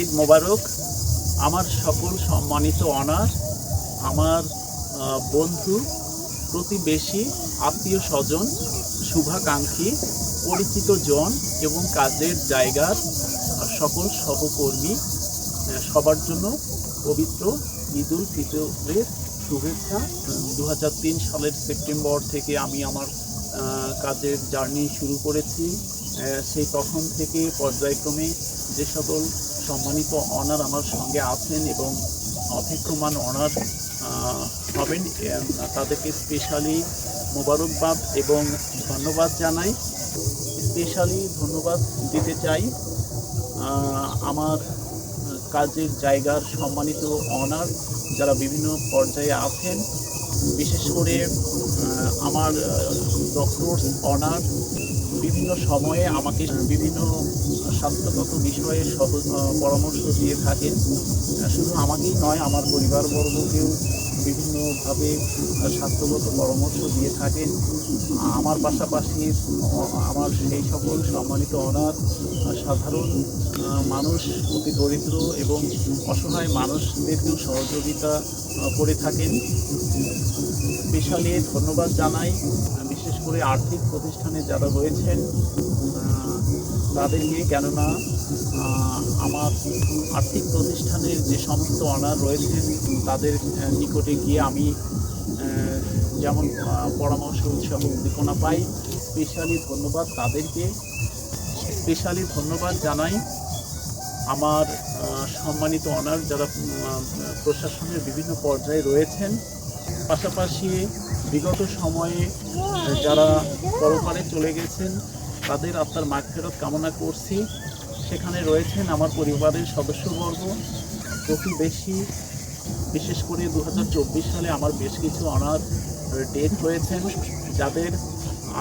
ঈদ মোবারক। আমার সকল সম্মানিত অনার, আমার বন্ধু, প্রতিবেশী, আত্মীয় স্বজন, শুভাকাঙ্ক্ষী, পরিচিত জন এবং কাজের জায়গার সকল সহকর্মী সবার জন্য পবিত্র ঈদ উল ফিতরের শুভেচ্ছা। 2003 সালের সেপ্টেম্বর থেকে আমি আমার কাজের জার্নি শুরু করেছি। সেই তখন থেকে পর্যায়ক্রমে যে সকল সম্মানিত অনার আমার সঙ্গে আছেন এবং অপেক্ষমান অনার হবেন, তাদেরকে স্পেশালি মোবারকবাদ এবং ধন্যবাদ জানাই। স্পেশালি ধন্যবাদ দিতে চাই আমার কাজের জায়গার সম্মানিত অনার যারা বিভিন্ন পর্যায়ে আছেন, বিশেষ করে আমার ডক্টরস অনার বিভিন্ন সময়ে আমাকে বিভিন্ন স্বাস্থ্যগত বিষয়ে পরামর্শ দিয়ে থাকেন। শুধু আমাকেই নয়, আমার পরিবারবর্গকেও বিভিন্নভাবে স্বাস্থ্যগত পরামর্শ দিয়ে থাকেন। আমার পাশাপাশি আমার সেই সকল সম্মানিত অনার সাধারণ মানুষ, অতি দরিদ্র এবং অসহায় মানুষদেরকেও সহযোগিতা করে থাকেন। স্পেশালি ধন্যবাদ জানাই বিশেষ করে আর্থিক প্রতিষ্ঠানে যারা রয়েছেন তাদেরকে, কেননা আমার আর্থিক প্রতিষ্ঠানের যে সমস্ত অনার রয়েছেন তাদের নিকটে গিয়ে আমি যেমন পরামর্শ উৎসাহ উদ্দীপনা পাই। স্পেশালি ধন্যবাদ তাদেরকে। স্পেশালি ধন্যবাদ জানাই আমার সম্মানিত অনার যারা প্রশাসনের বিভিন্ন পর্যায়ে রয়েছেন। পাশাপাশি বিগত সময়ে যারা পরপারে চলে গেছেন তাদের আত্মার মাগফিরাত কামনা করছি। সেখানে রয়েছেন আমার পরিবারের সদস্যবর্গ, প্রতিবেশী। বিশেষ করে 2024 সালে আমার বেশ কিছু অনার ডেথ হয়েছেন, যাদের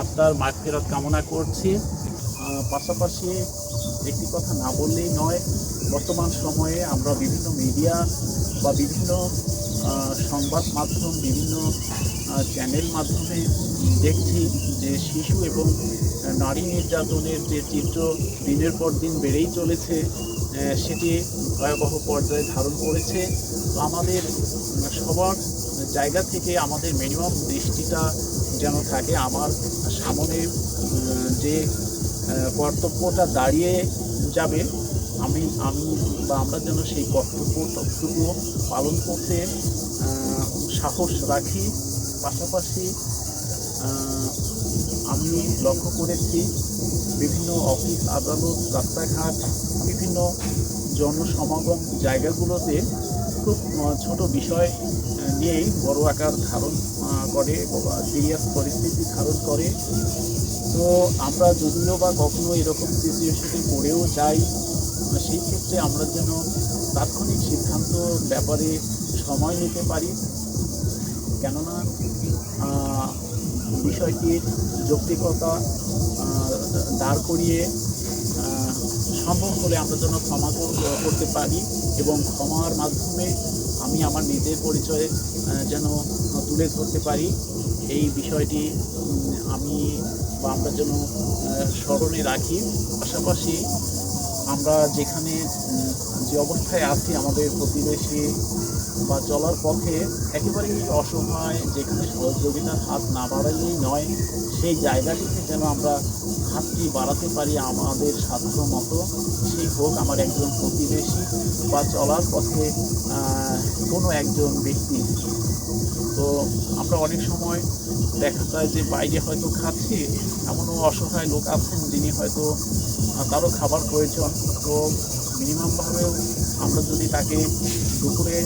আত্মার মাগফিরাত কামনা করছি। পাশাপাশি একটি কথা না বললেই নয়, বর্তমান সময়ে আমরা বিভিন্ন মিডিয়া বা বিভিন্ন সংবাদ মাধ্যম, বিভিন্ন চ্যানেল মাধ্যমে দেখছি যে শিশু এবং নারী নির্যাতনের যে চিত্র দিনের পর দিন বেড়েই চলেছে, সেটি ভয়াবহ পর্যায়ে ধারণ করেছে। তো আমাদের সবার জায়গা থেকে আমাদের মিনিমাম দৃষ্টিটা যেন থাকে আমার সামনে যে কর্তব্যটা দাঁড়িয়ে যাবে, আমি বা আমরা যেন সেই কর্তব্যটুকু পালন করতে সাহস রাখি। পাশাপাশি আমি লক্ষ্য করেছি বিভিন্ন অফিস, আদালত, রাস্তাঘাট, বিভিন্ন জনসমাগম জায়গাগুলোতে খুব ছোট বিষয় নিয়েই বড় আকার ধারণ করে বা সিরিয়াস পরিস্থিতি ধারণ করে। তো আমরা যদিও বা কখনো এরকম সিচুয়েশনে পড়েও যাই, সেই ক্ষেত্রে আমরা যেন তাৎক্ষণিক সিদ্ধান্ত ব্যাপারে সময় নিতে পারি, কেননা বিষয়টির যৌক্তিকতা দাঁড় করিয়ে সম্ভব হলে আমরা যেন ক্ষমা করতে পারি এবং ক্ষমার মাধ্যমে আমি আমার নিজের পরিচয় যেন তুলে ধরতে পারি। এই বিষয়টি আমি বা আমরা যেন স্মরণে রাখি। পাশাপাশি আমরা যেখানে যে অবস্থায় আছি, আমাদের প্রতিবেশী বা চলার পথে একেবারেই অসহায়, যেখানে সহযোগিতার হাত না বাড়ালেই নয়, সেই জায়গাটিতে যেন আমরা হাতটি বাড়াতে পারি আমাদের সাধ্য মতো। সেই হোক আমার একজন প্রতিবেশী বা চলার পথে কোনো একজন ব্যক্তি। তো আমরা অনেক সময় দেখা যায় যে বাইরে হয়তো খাচ্ছি, এমনও অসহায় লোক আছেন যিনি হয়তো তারও খাবার প্রয়োজন। তো মিনিমামভাবেও আমরা যদি তাকে দুপুরে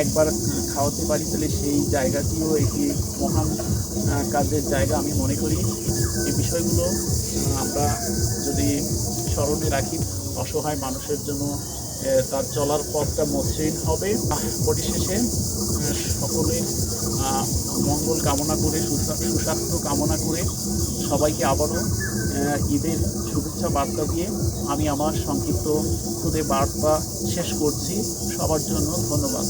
একবার খাওয়াতে পারি, তাহলে সেই জায়গাটিও একটি মহান কাজের জায়গা আমি মনে করি। এই বিষয়গুলো আমরা যদি স্মরণে রাখি, অসহায় মানুষের জন্য তার চলার পথটা মসৃণ হবে। পরিশেষে সকলের মঙ্গল কামনা করে, সুস্বাস্থ্য কামনা করে সবাইকে আবারও ঈদের শুভেচ্ছা বার্তা দিয়ে আমি আমার সংক্ষিপ্ত খুদে বার্তা শেষ করছি। সবার জন্য ধন্যবাদ।